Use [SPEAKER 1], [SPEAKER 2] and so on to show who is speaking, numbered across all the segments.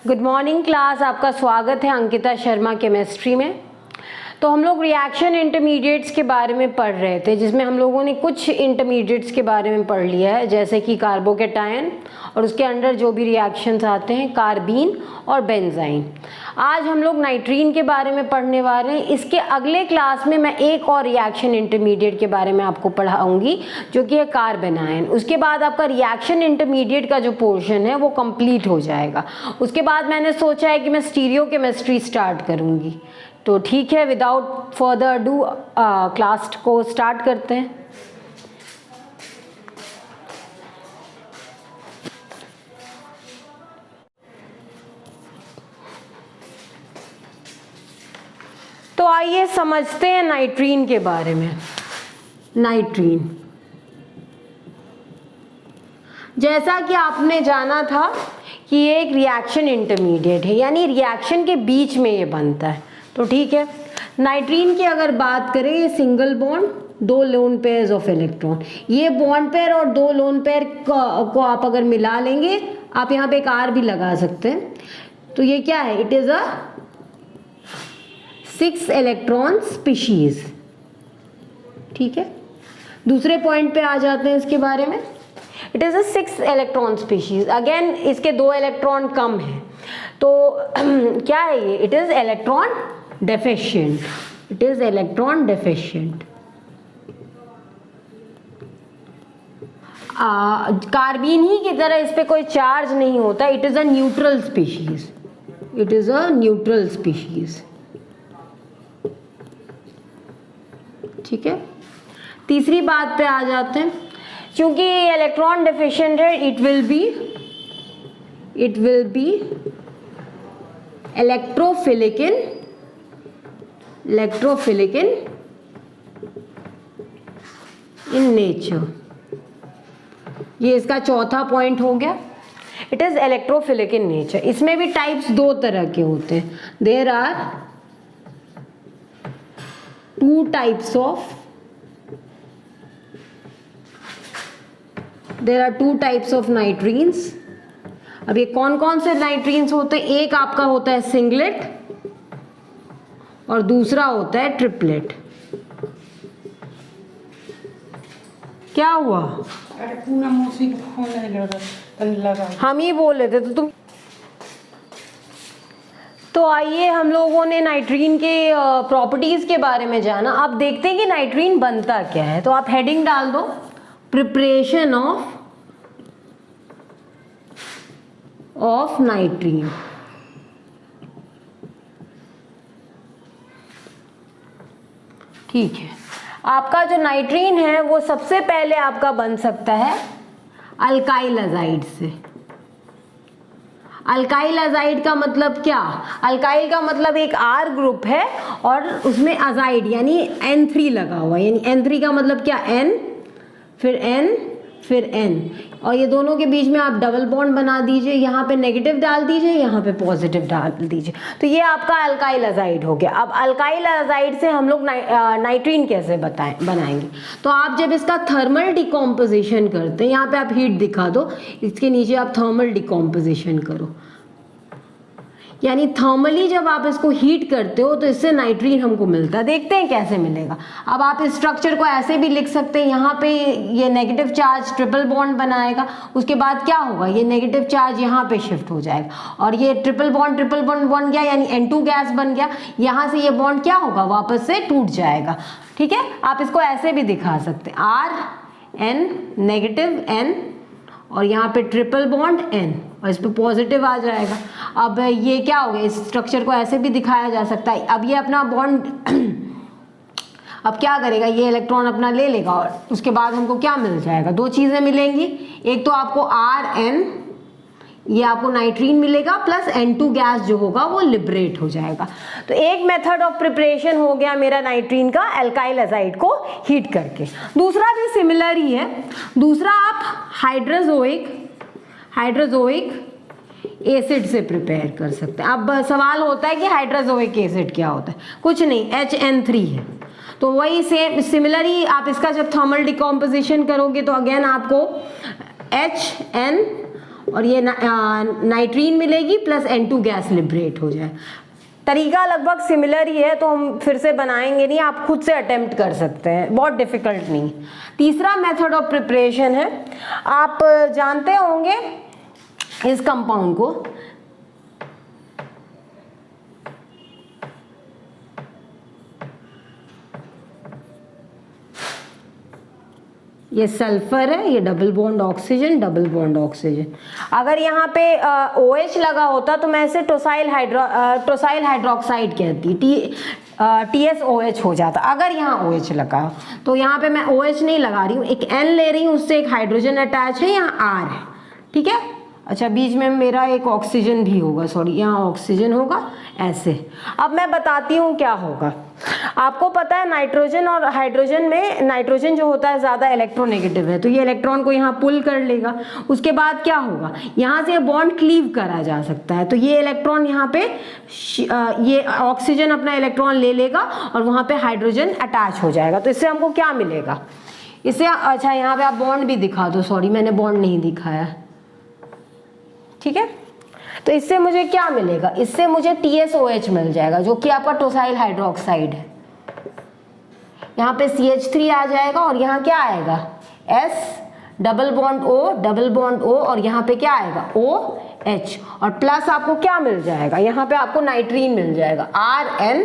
[SPEAKER 1] Good morning class, आपका स्वागत है अंकिता शर्मा केमिस्ट्री में। तो हम लोग रिएक्शन इंटरमीडिएट्स के बारे में पढ़ रहे थे, जिसमें हम लोगों ने कुछ इंटरमीडिएट्स के बारे में पढ़ लिया है, जैसे कि कार्बोकेटायन और उसके अंदर जो भी रिएक्शंस आते हैं, कार्बीन और बेंजाइन। आज हम लोग नाइट्रीन के बारे में पढ़ने वाले हैं। इसके अगले क्लास में मैं एक और रिएक्शन इंटरमीडिएट के बारे में आपको पढ़ाऊंगी, जो कि है कार्बेनायन। उसके बाद आपका रिएक्शन इंटरमीडिएट का जो पोर्शन है वो कंप्लीट हो जाएगा। उसके बाद मैंने सोचा है कि मैं स्टीरियो केमिस्ट्री स्टार्ट करूंगी। तो ठीक है, विदाउट फर्दर अडू क्लास को स्टार्ट करते हैं। तो आइए समझते हैं नाइट्रीन के बारे में। नाइट्रीन, जैसा कि आपने जाना था कि ये एक रिएक्शन इंटरमीडिएट है, यानी रिएक्शन के बीच में ये बनता है। तो ठीक है, नाइट्रीन की अगर बात करें, ये सिंगल बॉन्ड, दो लोन पेयर्स ऑफ इलेक्ट्रॉन, ये बॉन्ड पेयर और दो लोन पेयर को आप अगर मिला लेंगे, आप यहाँ पे एक आर भी लगा सकते हैं, तो ये क्या है? It is a 6 electron species. ठीक है, दूसरे पॉइंट पे आ जाते हैं इसके बारे में। It is a 6 electron species. Again इसके 2 इलेक्ट्रॉन कम है, तो क्या है ये? It is electron deficient. It is electron deficient. Carbene ही की तरह इस पे कोई चार्ज नहीं होता। It is a neutral species. It is a neutral species. ठीक है, तीसरी बात पे आ जाते हैं। क्योंकि ये इलेक्ट्रॉन डेफिशिएंट है, it will be electrophilic in nature. ये इसका चौथा पॉइंट हो गया। It is electrophilic in nature. इसमें भी टाइप्स 2 तरह के होते हैं। There are 2 types of nitrenes. अब ये कौन कौन से नाइट्रीन्स होते हैं? एक आपका होता है सिंगलेट और दूसरा होता है ट्रिपलेट। क्या हुआ? हम ही बोल रहे थे तो तुम। तो आइए, हम लोगों ने नाइट्रीन के प्रॉपर्टीज के बारे में जाना। अब देखते हैं कि नाइट्रीन बनता क्या है। तो आप हेडिंग डाल दो, प्रिपरेशन ऑफ नाइट्रीन। ठीक है, आपका जो नाइट्रीन है वो सबसे पहले आपका बन सकता है अल्काइल अजाइड से। अल्काइल अजाइड का मतलब क्या? अल्काइल का मतलब एक आर ग्रुप है और उसमें अजाइड यानी N3 लगा हुआ है। यानी N3 का मतलब क्या? N फिर N फिर N, और ये दोनों के बीच में आप डबल बॉन्ड बना दीजिए। यहाँ पे नेगेटिव डाल दीजिए, यहाँ पे पॉजिटिव डाल दीजिए, तो ये आपका अल्काइल अजाइड हो गया। अब अल्काइल अजाइड से हम लोग नाइट्रीन कैसे बनाएंगे? तो आप जब इसका थर्मल डिकम्पोजिशन करते हैं, यहाँ पे आप हीट दिखा दो, इसके नीचे आप थर्मल डिकम्पोजिशन करो, यानी थर्मली जब आप इसको हीट करते हो तो इससे नाइट्रीन हमको मिलता है। देखते हैं कैसे मिलेगा। अब आप इस स्ट्रक्चर को ऐसे भी लिख सकते हैं, यहाँ पे ये नेगेटिव चार्ज ट्रिपल बॉन्ड बनाएगा, उसके बाद क्या होगा? ये नेगेटिव चार्ज यहाँ पे शिफ्ट हो जाएगा और ये ट्रिपल बॉन्ड बन गया, यानी N2 गैस बन गया। यहाँ से ये बॉन्ड क्या होगा? वापस से टूट जाएगा। ठीक है, आप इसको ऐसे भी दिखा सकते हैं, RN नेगेटिव N और यहाँ पे ट्रिपल बॉन्ड N और इस पे पॉजिटिव आ जाएगा। अब ये क्या हो गया? इस स्ट्रक्चर को ऐसे भी दिखाया जा सकता है। अब ये अपना बॉन्ड अब क्या करेगा? ये इलेक्ट्रॉन अपना ले लेगा और उसके बाद हमको क्या मिल जाएगा? 2 चीज़ें मिलेंगी। एक तो आपको RN, ये आपको नाइट्रीन मिलेगा, प्लस N2 गैस जो होगा वो लिबरेट हो जाएगा। तो एक मेथड ऑफ प्रिपरेशन हो गया मेरा नाइट्रीन का, अल्काइल अजाइड को हीट करके। दूसरा भी सिमिलर ही है। दूसरा आप हाइड्रोजोइक एसिड से प्रिपेयर कर सकते हैं। अब सवाल होता है कि हाइड्रोजोइक एसिड क्या होता है? कुछ नहीं, HN3 है। तो वही सेम सिमिलर ही आप इसका जब थर्मल डिकम्पोजिशन करोगे तो अगेन आपको HN और ये नाइट्रीन मिलेगी प्लस N2 गैस लिबरेट हो जाए। तरीका लगभग सिमिलर ही है, तो हम फिर से बनाएंगे नहीं, आप खुद से अटेम्प्ट कर सकते हैं, बहुत डिफिकल्ट नहीं। तीसरा मेथड ऑफ प्रिपरेशन है, आप जानते होंगे इस कंपाउंड को, ये सल्फर है, ये double bond oxygen, double bond oxygen. अगर यहाँ पे OH लगा होता तो मैं इसे टोसाइल हाइड्रोक्साइड कहती, TSOH हो जाता। अगर यहाँ OH लगा हो तो यहाँ पे मैं OH नहीं लगा रही हूँ, एक N ले रही हूँ, उससे एक हाइड्रोजन अटैच है, यहाँ R है, ठीक है। अच्छा, बीच में मेरा एक ऑक्सीजन भी होगा, सॉरी यहाँ ऑक्सीजन होगा ऐसे। अब मैं बताती हूँ क्या होगा। आपको पता है नाइट्रोजन और हाइड्रोजन में नाइट्रोजन जो होता है ज़्यादा इलेक्ट्रोनेगेटिव है, तो ये इलेक्ट्रॉन को यहाँ पुल कर लेगा। उसके बाद क्या होगा, यहाँ से बॉन्ड क्लीव करा जा सकता है, तो ये इलेक्ट्रॉन यहाँ पे ये ऑक्सीजन अपना इलेक्ट्रॉन ले लेगा और वहाँ पे हाइड्रोजन अटैच हो जाएगा। तो इससे हमको क्या मिलेगा, इससे, अच्छा यहाँ पे आप बॉन्ड भी दिखा दो, सॉरी मैंने बॉन्ड नहीं दिखाया, ठीक है। तो इससे मुझे क्या मिलेगा, इससे मुझे TSOH मिल जाएगा, जो कि आपका टोसाइल हाइड्रोक्साइड है। यहाँ पे CH3 आ जाएगा और यहाँ क्या आएगा, S double bond O double bond O, और यहाँ पे क्या आएगा OH, और प्लस आपको क्या मिल जाएगा, यहाँ पे आपको नाइट्रीन मिल जाएगा RN,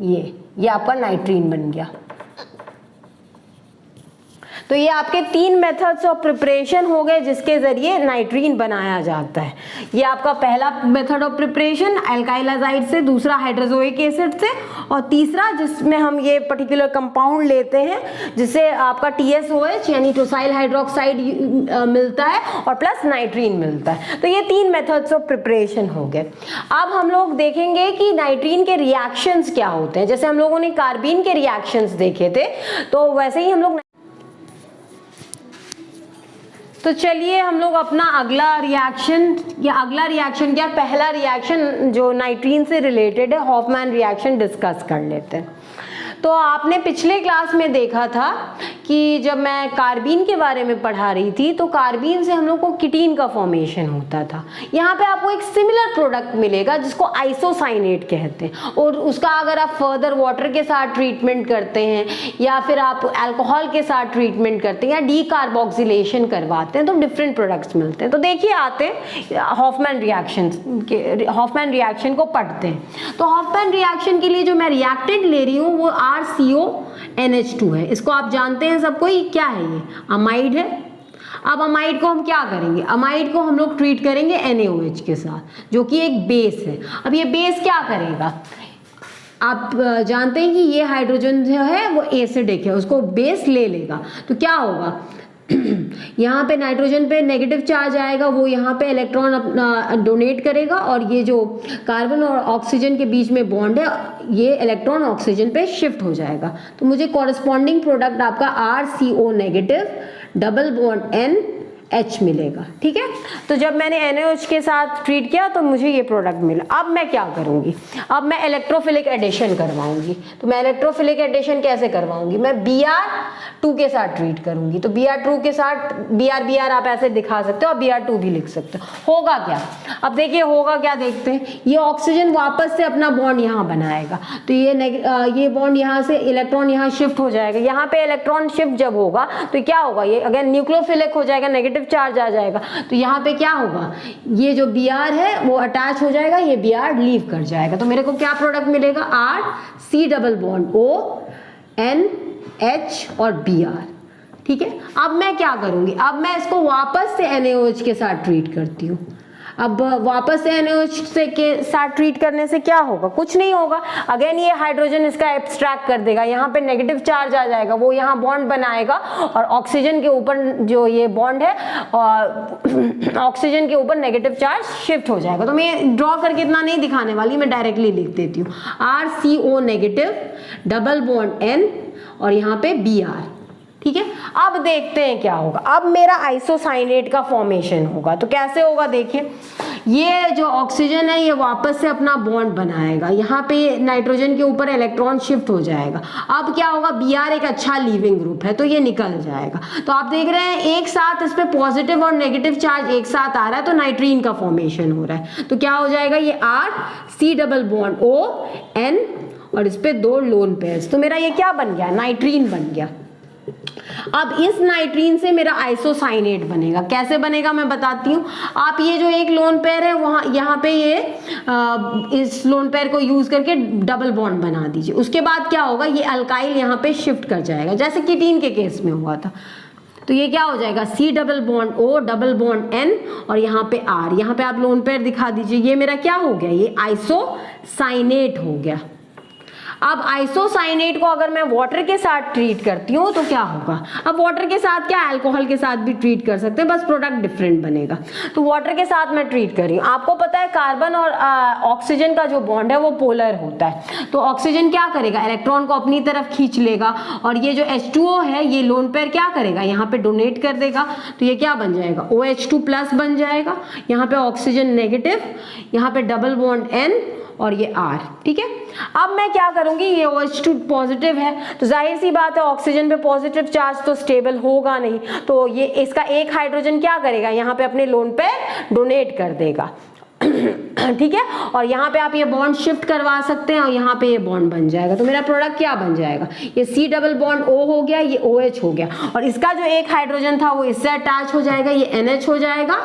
[SPEAKER 1] ये आपका नाइट्रीन बन गया। तो ये आपके 3 मेथड्स ऑफ प्रिपरेशन हो गए जिसके ज़रिए नाइट्रीन बनाया जाता है। ये आपका पहला method of preparation alkyl azide से, दूसरा हाइड्रोजोइक एसिड से, और तीसरा जिसमें हम ये पर्टिकुलर कंपाउंड लेते हैं जिससे आपका TSOH यानी टोसाइल हाइड्रोक्साइड मिलता है और प्लस नाइट्रीन मिलता है। तो ये 3 मेथड्स ऑफ प्रिपरेशन हो गए। अब हम लोग देखेंगे कि नाइट्रीन के रिएक्शंस क्या होते हैं। जैसे हम लोगों ने कार्बीन के रिएक्शंस देखे थे, तो वैसे ही हम लोग, तो चलिए हम लोग अपना अगला रिएक्शन क्या पहला रिएक्शन जो नाइट्रीन से रिलेटेड है, हॉफमैन रिएक्शन डिस्कस कर लेते हैं। तो आपने पिछले क्लास में देखा था कि जब मैं कार्बीन के बारे में पढ़ा रही थी तो कार्बीन से हम लोग को कीटीन का फॉर्मेशन होता था। यहाँ पे आपको एक सिमिलर प्रोडक्ट मिलेगा जिसको आइसोसाइनेट कहते हैं, और उसका अगर आप फर्दर वाटर के साथ ट्रीटमेंट करते हैं या फिर आप अल्कोहल के साथ ट्रीटमेंट करते हैं या डीकार्बोक्सिलेशन करवाते हैं तो डिफरेंट प्रोडक्ट्स मिलते हैं। तो देखिए आते हॉफमैन रिएक्शन को पढ़ते हैं। तो हॉफमैन रिएक्शन के लिए जो मैं रिएक्टेंट ले रही हूँ वो RCONH2 है। इसको आप जानते हैं सबको, ये क्या है, ये अमाइड है। अब अमाइड को हम क्या करेंगे, अमाइड को हम लोग ट्रीट करेंगे NaOH के साथ जो कि एक बेस है। अब ये बेस क्या करेगा, आप जानते हैं कि ये हाइड्रोजन जो है वो एसिडिक है, उसको बेस ले लेगा तो क्या होगा, यहाँ पे नाइट्रोजन पे नेगेटिव चार्ज आएगा, वो यहाँ पे इलेक्ट्रॉन अपना डोनेट करेगा और ये जो कार्बन और ऑक्सीजन के बीच में बॉन्ड है ये इलेक्ट्रॉन ऑक्सीजन पे शिफ्ट हो जाएगा। तो मुझे कॉरस्पॉन्डिंग प्रोडक्ट आपका RCO negative double bond NH मिलेगा, ठीक है। तो जब मैंने NaOH के साथ ट्रीट किया तो मुझे ये प्रोडक्ट मिला। अब मैं क्या करूँगी, अब मैं इलेक्ट्रोफिलिक एडिशन करवाऊंगी। तो मैं इलेक्ट्रोफिलिक एडिशन कैसे करवाऊंगी, मैं Br2 के साथ ट्रीट करूंगी। तो Br2 के साथ Br आप ऐसे दिखा सकते हो और Br2 भी लिख सकते हो। होगा क्या, अब देखिए होगा क्या, देखते हैं। ये ऑक्सीजन वापस से अपना बॉन्ड यहाँ बनाएगा, तो ये बॉन्ड यहाँ से इलेक्ट्रॉन यहाँ शिफ्ट हो जाएगा। यहाँ पे इलेक्ट्रॉन शिफ्ट जब होगा तो क्या होगा, ये अगेन न्यूक्लियोफिलिक हो जाएगा, नेगेटिव चार्ज आ जाएगा। तो यहाँ पे क्या होगा, ये जो Br है वो अटैच हो जाएगा, ये Br लीव कर जाएगा। तो मेरे को क्या प्रोडक्ट मिलेगा, RC डबल बॉन्ड ONH और Br, ठीक है। अब मैं क्या करूंगी, अब मैं इसको वापस से NaOH के साथ ट्रीट करती हूँ। अब वापस से NaOH के साथ ट्रीट करने से क्या होगा, कुछ नहीं होगा। अगेन ये हाइड्रोजन इसका एब्स्ट्रैक्ट कर देगा, यहाँ पे नेगेटिव चार्ज आ जाएगा, वो यहाँ बॉन्ड बनाएगा और ऑक्सीजन के ऊपर जो ये बॉन्ड है और ऑक्सीजन के ऊपर नेगेटिव चार्ज शिफ्ट हो जाएगा। तो मैं ड्रॉ करके इतना नहीं दिखाने वाली, मैं डायरेक्टली लिख देती हूँ RCO negative double bond N और यहाँ पे Br, ठीक है। अब देखते हैं क्या होगा, अब मेरा आइसोसाइनेट का फॉर्मेशन होगा। तो कैसे होगा देखिए, ये जो ऑक्सीजन है ये वापस से अपना बॉन्ड बनाएगा, यहाँ पे नाइट्रोजन के ऊपर इलेक्ट्रॉन शिफ्ट हो जाएगा। अब क्या होगा, Br एक अच्छा लीविंग ग्रुप है तो ये निकल जाएगा। तो आप देख रहे हैं एक साथ इस पे पॉजिटिव और नेगेटिव चार्ज एक साथ आ रहा है तो नाइट्रीन का फॉर्मेशन हो रहा है। तो क्या हो जाएगा, ये R C double bond O N और इस पे 2 लोन पेयर्स, तो मेरा ये क्या बन गया, नाइट्रीन बन गया। अब इस नाइट्रीन से मेरा आइसोसाइनेट बनेगा। कैसे बनेगा मैं बताती हूँ। आप ये जो एक लोन पेयर है वहाँ यहाँ पे ये इस लोन पेयर को यूज करके डबल बॉन्ड बना दीजिए। उसके बाद क्या होगा, ये अल्काइल यहाँ पे शिफ्ट कर जाएगा जैसे कीटीन के केस में हुआ था। तो ये क्या हो जाएगा, C double bond O double bond N और यहाँ पे R, यहाँ पे आप लोन पेयर दिखा दीजिए। ये मेरा क्या हो गया, ये आइसोसाइनेट हो गया। अब आइसोसाइनेट को अगर मैं वाटर के साथ ट्रीट करती हूँ तो क्या होगा, अब वाटर के साथ क्या, अल्कोहल के साथ भी ट्रीट कर सकते हैं, बस प्रोडक्ट डिफरेंट बनेगा। तो वाटर के साथ मैं ट्रीट कर रही हूँ। आपको पता है कार्बन और ऑक्सीजन का जो बॉन्ड है वो पोलर होता है। तो ऑक्सीजन क्या करेगा, इलेक्ट्रॉन को अपनी तरफ खींच लेगा और ये जो H2O है ये लोन पेयर क्या करेगा, यहाँ पे डोनेट कर देगा। तो ये क्या बन जाएगा, OH2 प्लस बन जाएगा। यहाँ पे ऑक्सीजन नेगेटिव, यहाँ पे डबल बॉन्ड N और ये R, ठीक है। अब मैं क्या करूंगी, ये OH2 पॉजिटिव है तो जाहिर सी बात है ऑक्सीजन पे पॉजिटिव चार्ज तो स्टेबल होगा नहीं, तो ये इसका एक हाइड्रोजन क्या करेगा, यहाँ पे अपने लोन पे डोनेट कर देगा ठीक है। और यहाँ पे आप ये बॉन्ड शिफ्ट करवा सकते हैं और यहाँ पे ये बॉन्ड बन जाएगा। तो मेरा प्रोडक्ट क्या बन जाएगा, ये C डबल बॉन्ड O हो गया, ये OH हो गया और इसका जो एक हाइड्रोजन था वो इससे अटैच हो जाएगा, ये NH हो जाएगा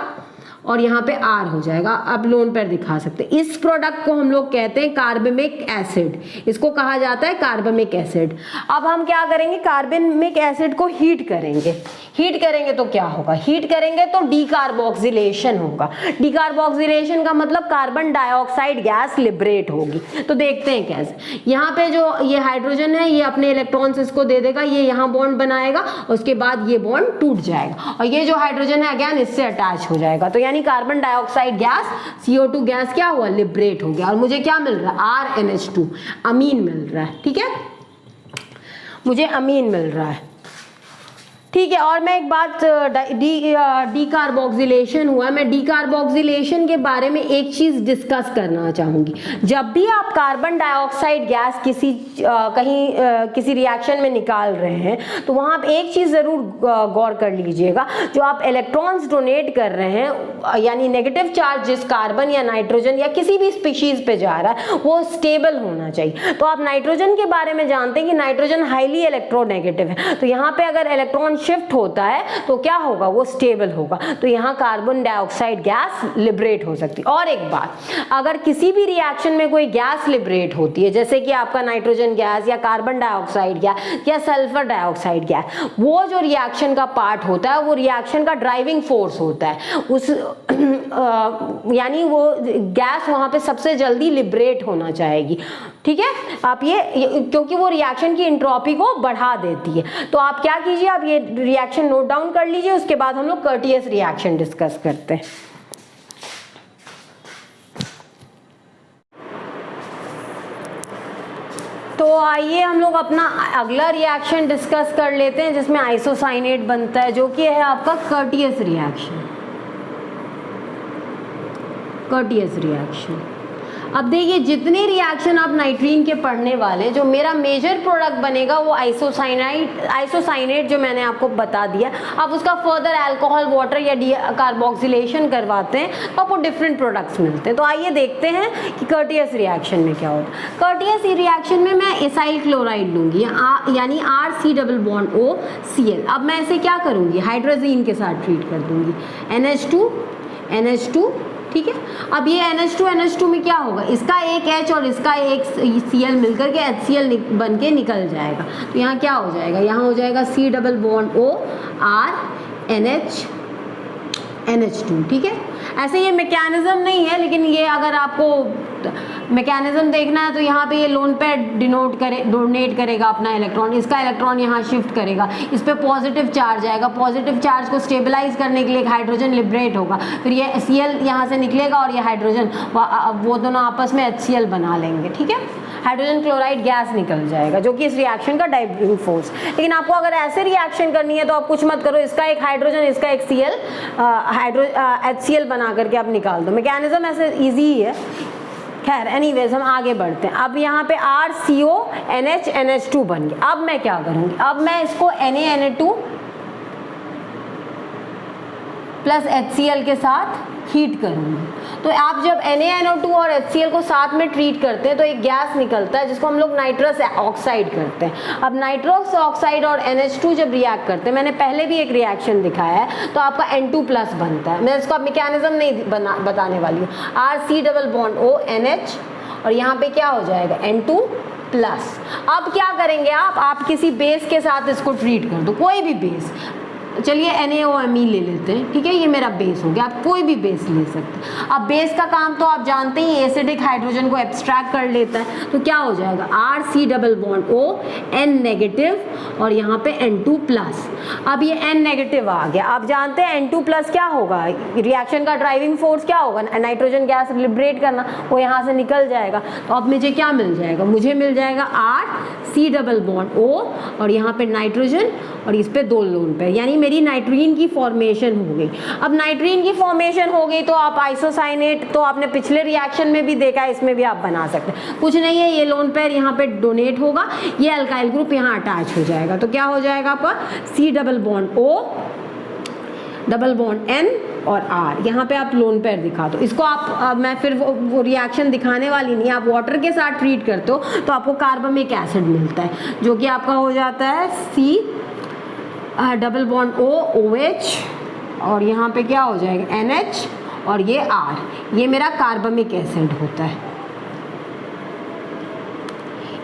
[SPEAKER 1] और यहाँ पे R हो जाएगा। अब लोन पेयर दिखा सकते हैं। इस प्रोडक्ट को हम लोग कहते हैं कार्बमिक एसिड, इसको कहा जाता है कार्बमिक एसिड। अब हम क्या करेंगे, कार्बमिक एसिड को हीट करेंगे। हीट करेंगे तो क्या होगा, हीट करेंगे तो डीकार्बोक्सिलेशन होगा। डीकार्बोक्सिलेशन का मतलब कार्बन डाइऑक्साइड गैस लिबरेट होगी। तो देखते हैं कैसे। यहाँ पे जो ये हाइड्रोजन है ये अपने इलेक्ट्रॉन्स इसको दे देगा, ये यहाँ बॉन्ड बनाएगा, उसके बाद ये बॉन्ड टूट जाएगा और ये जो हाइड्रोजन है अगेन इससे अटैच हो जाएगा। तो यानी carbon dioxide gas CO2 gas क्या हुआ, लिबरेट हो गया और मुझे क्या मिल रहा है, RNH2 अमीन मिल रहा है, ठीक है, मुझे अमीन मिल रहा है, ठीक है। और मैं एक बात, डीकार्बोक्सिलेशन हुआ, मैं डीकार्बोक्सिलेशन के बारे में एक चीज डिस्कस करना चाहूंगी। जब भी आप कार्बन डाइऑक्साइड गैस किसी रिएक्शन में निकाल रहे हैं तो वहां आप एक चीज जरूर गौर कर लीजिएगा, जो आप इलेक्ट्रॉन्स डोनेट कर रहे हैं यानी नेगेटिव चार्ज जिस कार्बन या नाइट्रोजन या किसी भी स्पीशीज पे जा रहा है वो स्टेबल होना चाहिए। तो आप नाइट्रोजन के बारे में जानते हैं कि नाइट्रोजन हाईली इलेक्ट्रोनेगेटिव है, तो यहाँ पे अगर इलेक्ट्रॉन शिफ्ट होता है तो क्या होगा, वो स्टेबल होगा, तो यहाँ कार्बन डाइऑक्साइड गैस लिबरेट हो सकती है। और एक बात, अगर किसी भी रिएक्शन में कोई गैस लिबरेट होती है जैसे कि आपका नाइट्रोजन गैस या कार्बन डाइऑक्साइड गैस या सल्फर डाइऑक्साइड गैस, वो जो रिएक्शन का पार्ट होता है वो रिएक्शन का ड्राइविंग फोर्स होता है, उस यानी वो गैस वहां पे सबसे जल्दी लिबरेट होना चाहेगी, ठीक है। आप ये क्योंकि वो रिएक्शन की एंट्रोपी को बढ़ा देती है। तो आप क्या कीजिए, आप ये रिएक्शन नोट डाउन कर लीजिए, उसके बाद हम लोग कर्टियस रिएक्शन डिस्कस करते हैं। तो आइए हम लोग अपना अगला रिएक्शन डिस्कस कर लेते हैं जिसमें आइसोसाइनेट बनता है, जो कि है आपका कर्टियस रिएक्शन। कर्टियस रिएक्शन, अब देखिए जितने रिएक्शन आप नाइट्रीन के पढ़ने वाले, जो मेरा मेजर प्रोडक्ट बनेगा वो आइसोसाइनेट जो मैंने आपको बता दिया। आप उसका फर्दर अल्कोहल वाटर या कार्बोक्सिलेशन करवाते हैं तो आपको डिफरेंट प्रोडक्ट्स मिलते हैं। तो आइए देखते हैं कि कर्टियस रिएक्शन में क्या होता है। कर्टियस रिएक्शन में मैं एसाइल क्लोराइड लूंगी यानी RC डबल बॉन्ड OCl। अब मैं इसे क्या करूंगी, हाइड्रोजीन के साथ ट्रीट कर दूंगी, NH2, ठीक है। अब ये NH2 में क्या होगा, इसका एक H और इसका एक Cl मिलकर के HCl बन के निकल जाएगा। तो यहाँ क्या हो जाएगा, यहाँ हो जाएगा C double bond O R NH2, ठीक है। ऐसे ये मैकेनिज्म नहीं है, लेकिन ये अगर आपको मैकेनिज्म देखना है तो यहाँ पे ये लोन पे डोनेट करेगा अपना इलेक्ट्रॉन, इसका इलेक्ट्रॉन यहाँ शिफ्ट करेगा, इस पे पॉजिटिव चार्ज आएगा, पॉजिटिव चार्ज को स्टेबलाइज करने के लिए एक हाइड्रोजन लिबरेट होगा, फिर ये Cl यहाँ से निकलेगा और ये हाइड्रोजन वो दोनों आपस में HCl बना लेंगे, ठीक है। हाइड्रोजन क्लोराइड गैस निकल जाएगा, जो कि इस रिएक्शन का ड्राइविंग फोर्स। लेकिन आपको अगर ऐसे रिएक्शन करनी है तो आप कुछ मत करो, इसका एक हाइड्रोजन इसका एक Cl HCl बना करके आप निकाल दो। मैकेनिज्म ऐसे ईजी ही है। खैर एनीवेज हम आगे बढ़ते हैं। अब यहाँ पे RCONH बन गया। अब मैं क्या करूँगी, अब मैं इसको Na2 प्लस HCl के साथ हीट करूँगी। तो आप जब NaNO2 और HCl को साथ में ट्रीट करते हैं तो एक गैस निकलता है जिसको हम लोग नाइट्रस ऑक्साइड करते हैं। अब नाइट्रस ऑक्साइड और NH2 जब रिएक्ट करते हैं, मैंने पहले भी एक रिएक्शन दिखाया है, तो आपका N2 प्लस बनता है। मैं इसको अब मैकेनिज्म नहीं बताने वाली हूँ। RC double bond O NH और यहाँ पे क्या हो जाएगा N2 प्लस। अब क्या करेंगे आप किसी बेस के साथ इसको ट्रीट कर दो, कोई भी बेस। चलिए NaOMe ले लेते हैं, ठीक है, ये मेरा बेस हो गया। आप कोई भी बेस ले सकते हैं। अब बेस का काम तो आप जानते ही, एसिडिक हाइड्रोजन को एब्स्ट्रैक्ट कर लेता है। तो क्या हो जाएगा RC double bond O N negative और यहाँ पे N2 प्लस। अब ये N नेगेटिव आ गया। आप जानते हैं N2 प्लस क्या होगा, रिएक्शन का ड्राइविंग फोर्स क्या होगा, नाइट्रोजन गैस लिबरेट करना, वो यहाँ से निकल जाएगा। तो अब मुझे क्या मिल जाएगा, मुझे मिल जाएगा RC डबल बॉन्ड O और यहाँ पे नाइट्रोजन और इस पे 2 लोन पेयर, यानी मेरी नाइट्रीन की फॉर्मेशन हो गई। अब नाइट्रीन की फॉर्मेशन हो गई तो आप आइसोसाइनेट तो आपने पिछले रिएक्शन में भी देखा है, इसमें भी आप बना सकते हैं। कुछ नहीं है, ये लोन पेयर यहाँ पे डोनेट होगा, ये अल्काइल ग्रुप यहाँ अटैच हो जाएगा। तो क्या हो जाएगा आपका C double bond O double bond N और R। यहाँ पे आप लोन पेयर दिखा दो इसको। आप मैं फिर वो रिएक्शन दिखाने वाली नहीं, आप वाटर के साथ ट्रीट करते हो तो आपको कार्बमिक एसिड मिलता है, जो कि आपका हो जाता है C double bond O OH और यहाँ पे क्या हो जाएगा NH और ये R। ये मेरा कार्बमिक एसिड होता है।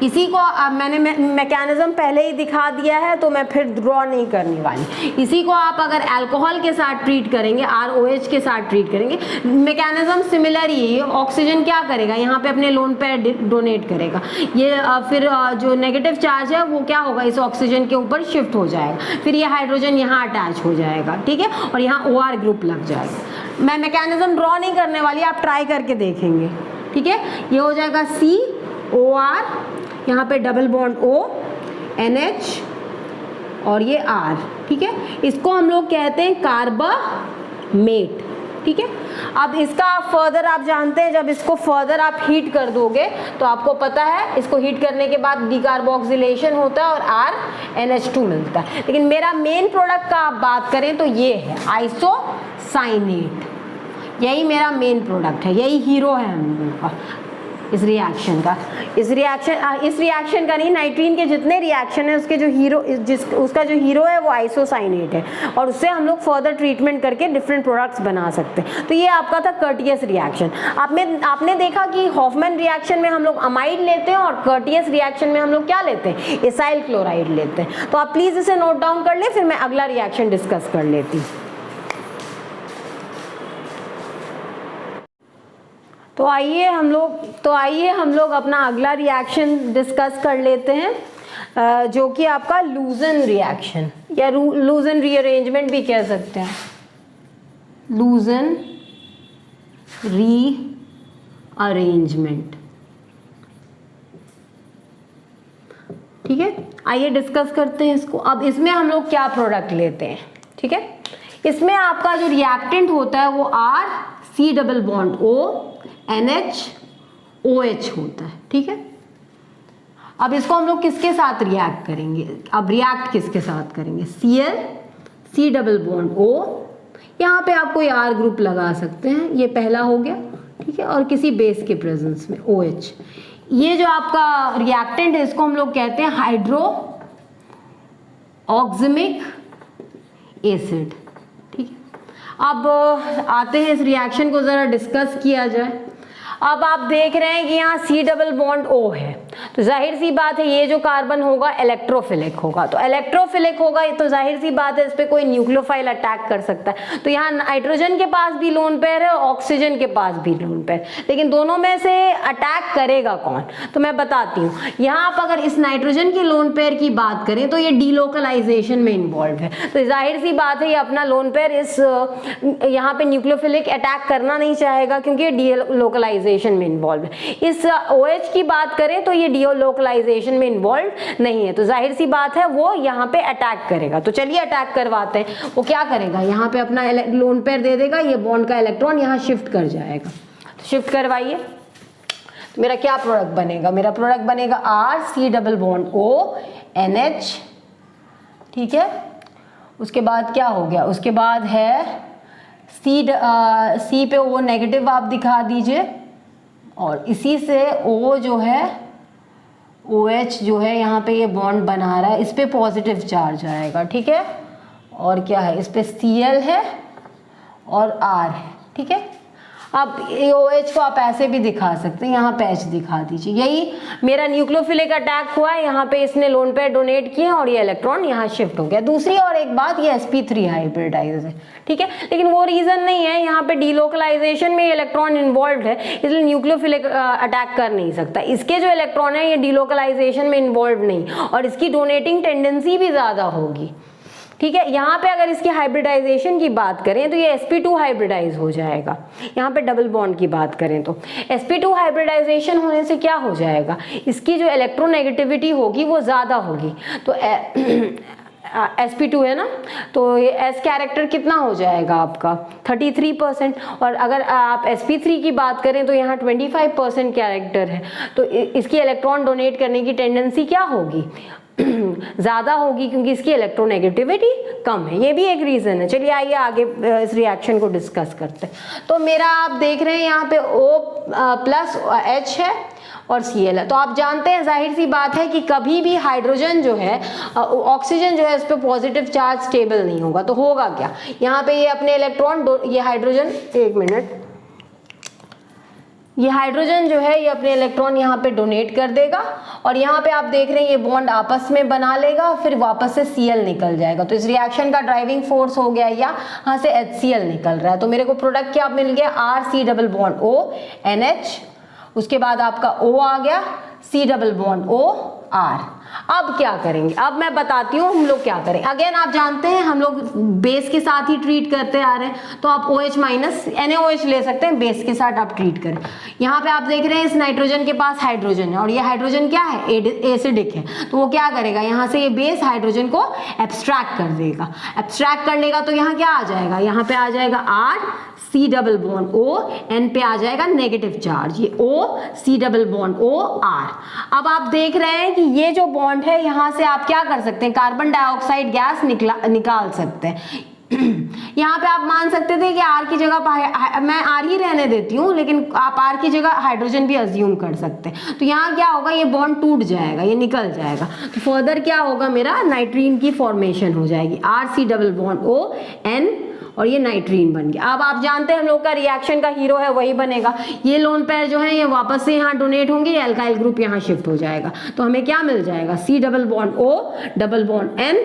[SPEAKER 1] इसी को मैंने मैकेनिज्म पहले ही दिखा दिया है तो मैं फिर ड्रॉ नहीं करने वाली। इसी को आप अगर अल्कोहल के साथ ट्रीट करेंगे, ROH के साथ ट्रीट करेंगे, मैकेनिज्म सिमिलर ही है। ऑक्सीजन क्या करेगा, यहाँ पे अपने लोन पेयर डोनेट करेगा, ये फिर जो नेगेटिव चार्ज है वो क्या होगा, इस ऑक्सीजन के ऊपर शिफ्ट हो जाएगा, फिर ये हाइड्रोजन यहाँ अटैच हो जाएगा, ठीक है, और यहाँ OR ग्रुप लग जाएगा। मैं मैकेनिज्म ड्रॉ नहीं करने वाली, आप ट्राई करके देखेंगे, ठीक है। ये हो जाएगा COR, यहाँ पे डबल बॉन्ड O NH और ये R, ठीक है। इसको हम लोग कहते हैं कार्बामेट, ठीक है। अब इसका फर्दर आप जानते हैं, जब इसको फर्दर आप हीट कर दोगे तो आपको पता है इसको हीट करने के बाद डिकार्बोक्सिलेशन होता है और RNH2 मिलता है। लेकिन मेरा मेन प्रोडक्ट का आप बात करें तो ये है आइसोसाइनेट, यही मेरा मेन प्रोडक्ट है, यही हीरो है हम लोगों का इस रिएक्शन का। इस रिएक्शन का नहीं, नाइट्रीन के जितने रिएक्शन है उसके जो हीरो उसका जो हीरो है वो आइसोसाइनेट है, और उससे हम लोग फर्दर ट्रीटमेंट करके डिफरेंट प्रोडक्ट्स बना सकते हैं। तो ये आपका था कर्टियस रिएक्शन। आपने देखा कि हॉफमैन रिएक्शन में हम लोग अमाइड लेते हैं और कर्टियस रिएक्शन में हम लोग क्या लेते हैं, एसाइल क्लोराइड लेते हैं। तो आप प्लीज इसे नोट डाउन कर ले, फिर मैं अगला रिएक्शन डिस्कस कर लेती हूँ। तो आइए हम लोग अपना अगला रिएक्शन डिस्कस कर लेते हैं, जो कि आपका लूजन रिएक्शन या लूजन रीअरेंजमेंट भी कह सकते हैं, लूजन रीअरेंजमेंट, ठीक है। आइए डिस्कस करते हैं इसको। अब इसमें हम लोग क्या प्रोडक्ट लेते हैं, ठीक है। इसमें आपका जो रिएक्टेंट होता है वो RC double bond O NH-OH होता है, ठीक है। अब इसको हम लोग किसके साथ रिएक्ट करेंगे, अब रिएक्ट किसके साथ करेंगे, Cl C double bond O, यहाँ पे आप कोई R ग्रुप लगा सकते हैं, ये पहला हो गया, ठीक है, और किसी बेस के प्रेजेंस में OH। ये जो आपका रिएक्टेंट है इसको हम लोग कहते हैं हाइड्रो ऑक्सिमिक एसिड, ठीक है। अब आते हैं इस रिएक्शन को ज़रा डिस्कस किया जाए। अब आप देख रहे हैं कि यहाँ C डबल बॉन्ड O है, तो जाहिर सी बात है ये जो कार्बन होगा इलेक्ट्रोफिलिक होगा, तो इलेक्ट्रोफिलिक होगा तो जाहिर सी बात है इस पे कोई न्यूक्लियोफाइल अटैक कर सकता है। तो यहाँ नाइट्रोजन के पास भी लोन पेयर है, ऑक्सीजन के पास भी लोन पेयर, लेकिन दोनों में से अटैक करेगा कौन, तो मैं बताती हूँ। यहाँ आप अगर इस नाइट्रोजन के लोन पेयर की बात करें तो ये डीलोकलाइजेशन में इन्वॉल्व है, तो जाहिर सी बात है ये अपना लोन पेयर इस यहाँ पे न्यूक्लियोफिलिक अटैक करना नहीं चाहेगा क्योंकि ये डीलोकलाइजेशन में इन्वॉल्व है। इस OH की बात करें तो ये डीलोकलाइजेशन में इन्वॉल्व नहीं है, तो जाहिर सी बात है वो यहाँ पे अटैक करेगा। तो चलिए अटैक करवाते हैं। वो क्या करेगा, यहाँ पे अपना लोन पेयर दे देगा, ये बॉन्ड का इलेक्ट्रॉन यहाँ शिफ्ट कर जाएगा। तो शिफ्ट करवाइए, तो मेरा क्या प्रोडक्ट बनेगा, मेरा प्रोडक्ट बनेगा RC double bond O NH, ठीक है। उसके बाद क्या हो गया, उसके बाद है C पे O नेगेटिव आप दिखा दीजिए, और इसी से O जो है OH जो है यहाँ पे ये बॉन्ड बना रहा है, इस पे पॉजिटिव चार्ज आएगा, ठीक है। और क्या है, इस पे Cl है और R है, ठीक है। अब OH को आप ऐसे भी दिखा सकते हैं, यहाँ पे H दिखा दीजिए। यही मेरा न्यूक्लियोफिलिक अटैक हुआ है, यहाँ पे इसने लोन पेयर डोनेट किए और ये इलेक्ट्रॉन यहाँ शिफ्ट हो गया। दूसरी और एक बात, ये sp3 हाइब्रिडाइज है, ठीक है, लेकिन वो रीजन नहीं है, यहाँ पे डीलोकलाइजेशन में इलेक्ट्रॉन इन्वॉल्व है, इसलिए न्यूक्लियोफिलिक अटैक कर नहीं सकता। इसके जो इलेक्ट्रॉन है ये डीलोकलाइजेशन में इन्वॉल्व नहीं, और इसकी डोनेटिंग टेंडेंसी भी ज़्यादा होगी, ठीक है। यहाँ पे अगर इसकी हाइब्रिडाइजेशन की बात करें तो ये sp2 हाइब्रिडाइज हो जाएगा। यहाँ पे डबल बॉन्ड की बात करें तो sp2 हाइब्रिडाइजेशन होने से क्या हो जाएगा, इसकी जो इलेक्ट्रोनेगेटिविटी होगी वो ज़्यादा होगी। तो sp2 है ना, तो ये s कैरेक्टर कितना हो जाएगा आपका 33%, और अगर आप sp3 की बात करें तो यहाँ 25% कैरेक्टर है, तो इसकी इलेक्ट्रॉन डोनेट करने की टेंडेंसी क्या होगी, ज़्यादा होगी, क्योंकि इसकी इलेक्ट्रोनेगेटिविटी कम है। ये भी एक रीज़न है। चलिए आइए आगे इस रिएक्शन को डिस्कस करते हैं। तो मेरा आप देख रहे हैं यहाँ पे O प्लस H है और Cl है। तो आप जानते हैं, जाहिर सी बात है कि कभी भी हाइड्रोजन जो है, ऑक्सीजन जो है, इस पर पॉजिटिव चार्ज स्टेबल नहीं होगा। तो होगा क्या, यहाँ पे ये अपने इलेक्ट्रॉन, ये हाइड्रोजन, एक मिनट, ये हाइड्रोजन जो है ये अपने इलेक्ट्रॉन यहाँ पे डोनेट कर देगा, और यहाँ पे आप देख रहे हैं ये बॉन्ड आपस में बना लेगा, फिर वापस से Cl निकल जाएगा। तो इस रिएक्शन का ड्राइविंग फोर्स हो गया, या यहाँ से HCl निकल रहा है। तो मेरे को प्रोडक्ट क्या मिल गया, RC double bond O NH, उसके बाद आपका O आ गया, C double bond O R। अब क्या करेंगे, अब मैं बताती हूँ हम लोग क्या करें। अगेन आप जानते हैं हम लोग बेस के साथ ही ट्रीट करते आ रहे हैं, तो आप OH माइनस NaOH ले सकते हैं, बेस के साथ आप ट्रीट करें। यहाँ पे आप देख रहे हैं इस नाइट्रोजन के पास हाइड्रोजन है, और ये हाइड्रोजन क्या है, एसिडिक है, तो वो क्या करेगा, यहाँ से ये बेस हाइड्रोजन को एब्स्ट्रैक्ट कर देगा। एब्स्ट्रैक्ट कर लेगा तो यहाँ क्या आ जाएगा, यहाँ पे आ जाएगा R C double bond O, N पे आ जाएगा नेगेटिव चार्ज, ये O C double bond O R। अब आप देख रहे हैं कि ये जो बॉन्ड है, यहाँ से आप क्या कर सकते हैं, कार्बन डाइऑक्साइड गैस निकाल सकते हैं। यहाँ पे आप मान सकते थे कि R की जगह, मैं R ही रहने देती हूँ, लेकिन आप R की जगह हाइड्रोजन भी अज्यूम कर सकते हैं। तो यहाँ क्या होगा, ये बॉन्ड टूट जाएगा, ये निकल जाएगा, तो फर्दर क्या होगा, मेरा नाइट्रीन की फॉर्मेशन हो जाएगी, RC double bond O N, और ये नाइट्रीन बन गया। अब आप जानते हैं हम लोग का रिएक्शन का हीरो है वही बनेगा। ये लोन पेयर जो है ये वापस से यहाँ डोनेट होंगे, ये अल्काइल ग्रुप यहाँ शिफ्ट हो जाएगा, तो हमें क्या मिल जाएगा, C double bond O double bond N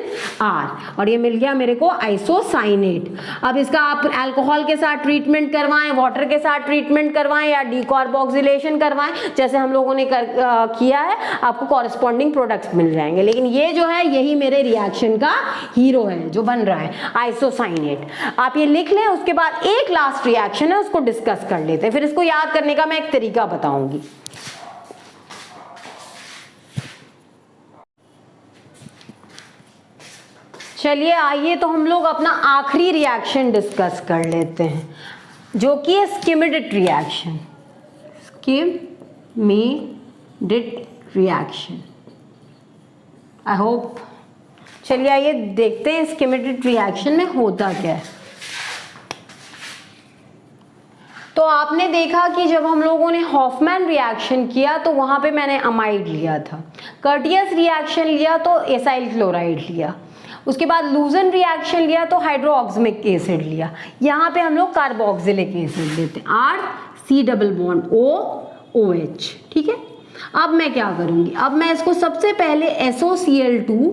[SPEAKER 1] R, और ये मिल गया मेरे को आइसोसाइनेट। अब इसका आप अल्कोहल के साथ ट्रीटमेंट करवाएं, वाटर के साथ ट्रीटमेंट करवाएं, या डीकार्बोक्सिलेशन करवाएं, जैसे हम लोगों ने किया है, आपको कॉरेस्पॉन्डिंग प्रोडक्ट्स मिल जाएंगे। लेकिन ये जो है यही मेरे रिएक्शन का हीरो है जो बन रहा है, आइसोसाइनेट। आप ये लिख लें, उसके बाद एक लास्ट रिएक्शन है उसको डिस्कस कर लेते हैं, फिर इसको याद करने का मैं एक तरीका बताऊंगी। चलिए आइए तो हम लोग अपना आखिरी रिएक्शन डिस्कस कर लेते हैं, जो कि है Schmidt reaction. Schmidt reaction, I hope. चलिए आइए देखते हैं स्किमिडिट रिएक्शन में होता क्या है। तो आपने देखा कि जब हम लोगों ने हॉफमैन रिएक्शन किया तो वहाँ पे मैंने अमाइड लिया था, कर्टियस रिएक्शन लिया तो एसाइल क्लोराइड लिया, उसके बाद लूजन रिएक्शन लिया तो हाइड्रोऑक्सिमिक एसिड लिया। यहाँ पे हम लोग कार्बोक्सिलिक एसिड लेते हैं, R C double bond O OH, ठीक है। अब मैं क्या करूँगी, अब मैं इसको सबसे पहले SOCl2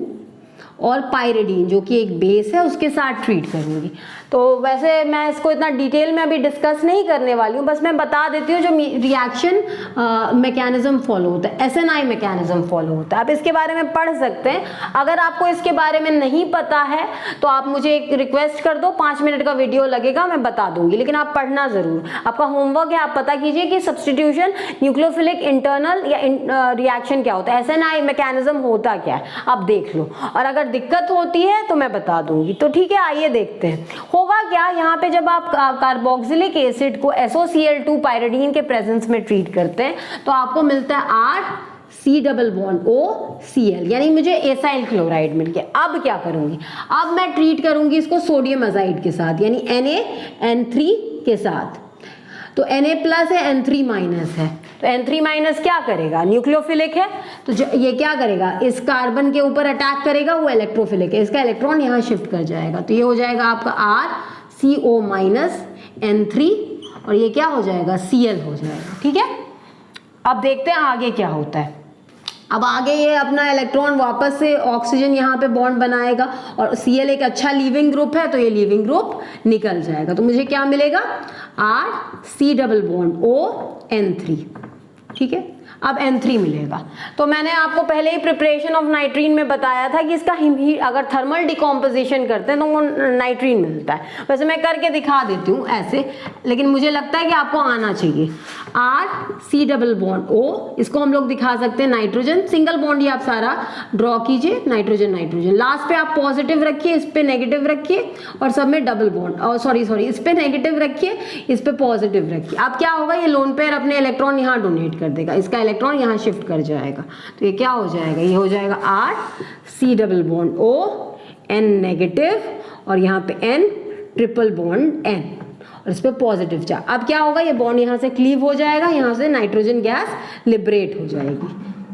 [SPEAKER 1] और पायरिडीन जो कि एक बेस है उसके साथ ट्रीट करूँगी। तो वैसे मैं इसको इतना डिटेल में अभी डिस्कस नहीं करने वाली हूँ, बस मैं बता देती हूँ जो रिएक्शन मैकेनिज्म फॉलो होता है, SNI मैकेनिज्म फॉलो होता है। आप इसके बारे में पढ़ सकते हैं। अगर आपको इसके बारे में नहीं पता है तो आप मुझे एक रिक्वेस्ट कर दो, 5 मिनट का वीडियो लगेगा, मैं बता दूंगी, लेकिन आप पढ़ना ज़रूर। आपका होमवर्क है, आप पता कीजिए कि सब्सटीट्यूशन, न्यूक्लियोफिलिक इंटरनल या रिएक्शन क्या होता है, SNI मैकेनिज्म होता क्या है, आप देख लो। और अगर दिक्कत होती है तो मैं बता दूंगी। तो ठीक है, आइए देखते हैं होगा क्या। यहाँ पे जब आप कार्बोक्सिलिक एसिड को SOCl2 पायरिडीन के प्रेजेंस में ट्रीट करते हैं तो आपको मिलता है RC+OCl, यानी मुझे एसाइल क्लोराइड मिल गया। अब क्या करूंगी, अब मैं ट्रीट करूंगी इसको सोडियम अजाइड के साथ, यानी NaN3 के साथ। तो Na+ है, N3- है, तो N3- क्या करेगा, न्यूक्लियोफिलिक है, तो ये क्या करेगा, इस कार्बन के ऊपर अटैक करेगा, वो इलेक्ट्रोफिलिक है, इसका इलेक्ट्रॉन यहाँ शिफ्ट कर जाएगा। तो ये हो जाएगा आपका RCO- N3 और ये क्या हो जाएगा, Cl हो जाएगा। ठीक है, अब देखते हैं आगे क्या होता है। अब आगे ये अपना इलेक्ट्रॉन वापस से ऑक्सीजन यहाँ पे बॉन्ड बनाएगा और Cl एक अच्छा लीविंग ग्रुप है, तो ये लीविंग ग्रुप निकल जाएगा। तो मुझे क्या मिलेगा, RC+ON3। ठीक है, अब N3 मिलेगा। तो मैंने आपको पहले ही प्रिपरेशन ऑफ नाइट्रीन में बताया था कि इसका अगर थर्मल डिकम्पोजिशन करते हैं तो वो नाइट्रीन मिलता है। वैसे मैं करके दिखा देती हूँ ऐसे, लेकिन मुझे लगता है कि आपको आना चाहिए। RC+O, इसको हम लोग दिखा सकते हैं नाइट्रोजन, सिंगल बॉन्ड ही आप सारा ड्रॉ कीजिए, नाइट्रोजन नाइट्रोजन। लास्ट पे आप पॉजिटिव रखिए, इस पे नेगेटिव रखिए और सब में डबल बॉन्ड, और सॉरी इस पे नेगेटिव रखिए, इस पे पॉजिटिव रखिए। अब क्या होगा, ये लोन पेयर अपने इलेक्ट्रॉन यहाँ डोनेट कर देगा, इसका इलेक्ट्रॉन यहाँ शिफ्ट कर जाएगा। तो ये क्या हो जाएगा, ये हो जाएगा RC+O N- और यहाँ पे N=N और इस पे पॉजिटिव चार्ज। अब क्या होगा, ये बॉन्ड यहाँ से क्लीव हो जाएगा, यहाँ से नाइट्रोजन गैस लिबरेट हो जाएगी।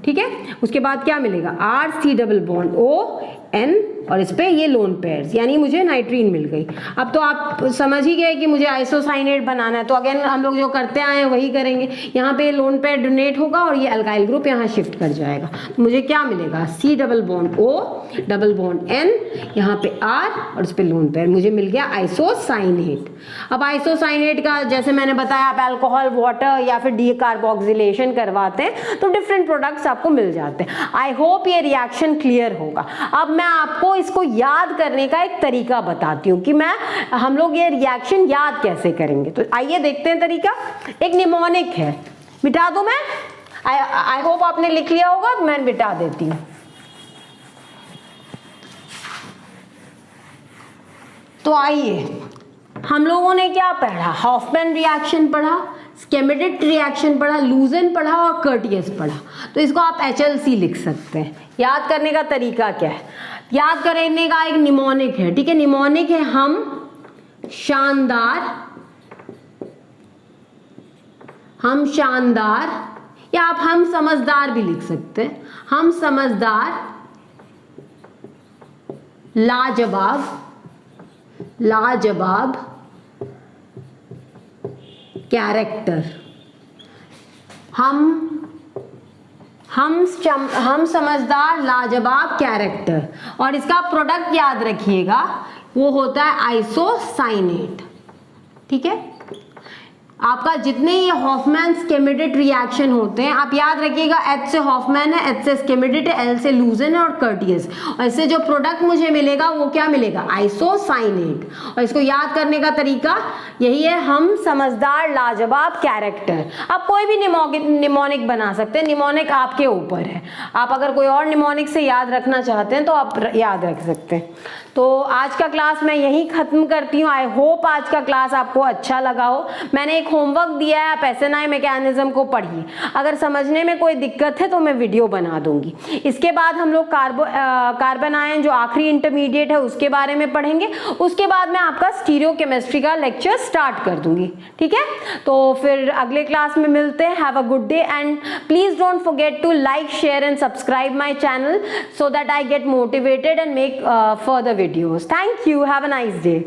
[SPEAKER 1] ठीक है, उसके बाद क्या मिलेगा, RC+O N और इस पे ये लोन पेयर्स, यानी मुझे नाइट्रीन मिल गई। अब तो आप समझ ही गए कि मुझे आइसोसाइनेट बनाना है, तो अगेन हम लोग जो करते आए हैं वही करेंगे। यहाँ पे लोन पेयर डोनेट होगा और ये अल्काइल ग्रुप यहाँ शिफ्ट कर जाएगा। तो मुझे क्या मिलेगा, C+O N, यहाँ पे R और इस पे लोन पेयर, मुझे मिल गया आइसोसाइनेट। अब आइसोसाइनेट का जैसे मैंने बताया, आप अल्कोहल, वाटर या फिर डीकार्बोक्सिलेशन करवाते हैं तो डिफरेंट प्रोडक्ट्स आपको मिल जाते हैं। आई होप ये रिएक्शन क्लियर होगा। अब मैं आपको इसको याद करने का एक तरीका बताती हूँ कि हम लोग ये रिएक्शन याद कैसे करेंगे। तो आइए देखते हैं तरीका। एक निमोनिक है, मिटा दूं मैं, आई होप आपने लिख लिया होगा, मैं मिटा देती हूँ। तो आइए, हम लोगों ने क्या पढ़ा, हॉफमैन रिएक्शन पढ़ा, स्केमेटिक रिएक्शन पढ़ा, लूजेन पढ़ा और कर्टियस पढ़ा। तो इसको आप HLC लिख सकते हैं। याद करने का तरीका क्या है, याद करने का एक निमोनिक है। ठीक है, निमोनिक है हम शानदार, या आप हम समझदार भी लिख सकते हैं। हम समझदार, लाजवाब कैरेक्टर। हम समझदार, लाजवाब कैरेक्टर, और इसका प्रोडक्ट याद रखिएगा, वो होता है आइसोसाइनेट। ठीक है, आपका जितने ये हॉफमैन स्केमेटिक रिएक्शन होते हैं, आप याद रखिएगा, H से हॉफमैन है, H से स्केमेटिक है, L से लूजेन है और कर्टियस। और इससे जो प्रोडक्ट मुझे मिलेगा वो क्या मिलेगा, आइसोसाइनेट। और इसको याद करने का तरीका यही है, हम समझदार, लाजवाब कैरेक्टर। आप कोई भी निमोनिक बना सकते हैं, निमोनिक आपके ऊपर है। आप अगर कोई और निमोनिक से याद रखना चाहते हैं तो आप याद रख सकते हैं। तो आज का क्लास मैं यहीं ख़त्म करती हूँ। आई होप आज का क्लास आपको अच्छा लगा हो। मैंने एक होमवर्क दिया है, आप SNI मैकेनिज्म को पढ़िए। अगर समझने में कोई दिक्कत है तो मैं वीडियो बना दूंगी। इसके बाद हम लोग कार्बन आयन जो आखिरी इंटरमीडिएट है उसके बारे में पढ़ेंगे। उसके बाद मैं आपका स्टीरियोकेमिस्ट्री का लेक्चर स्टार्ट कर दूंगी। ठीक है, तो फिर अगले क्लास में मिलते हैं। Have a good day and please don't forget to like, share and subscribe my channel so that I get motivated and make further videos. Thank you. Have a nice day.